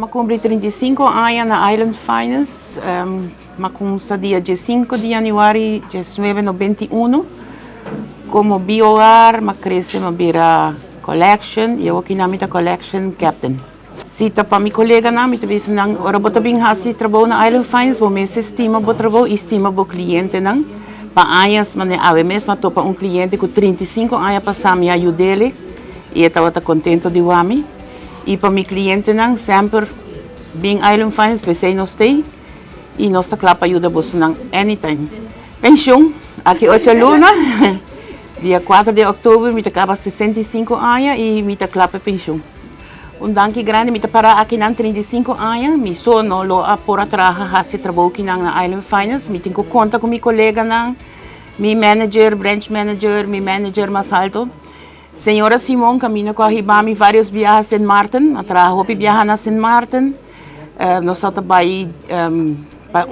cumprir 35 años na Island Finance. Makunsa dia 5 de januari 1991. Como biogar, cresce ma bira collection. Eu aqui na minha collection captain. Sita para mi colega na, mita bisa nang ora bota bing hasi trabalho na Island Finance, bo mes estima bo trabalho, estima bo cliente nang. Pa anos, mas ave mesma topa cliente com 35 anos para me ajudar e estava contento de wami. E para mi cliente nang sempre bem Island Finance, pensei no stay e nossa clapa ajuda você nang anytime. Pensão, aqui 8 luna, dia 4 de outubro, me acaba 65 anos e me clapa pensão. Danke grande, me para aqui nang 35 anos, me sono lo a por atrás hasi trabalho aqui nang na Island Finance, me tenho conta com mi colega nang, mi manager, branch manager, mi manager mais alto. Senhora Simon, caminho com a Ribami vários viagens em Martin, atrás hopi viajar na Saint Martin, nós estamos bei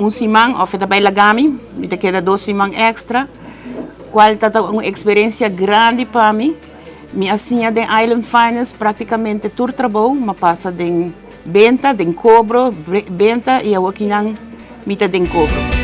simang, ou também lagami, me queda 2 simang extra, qual é uma experiência grande para mim. Mi asinha de Island Finance praticamente todo trabalho, mas passa de venda, de cobro, venda e eu aqui não mita de cobro.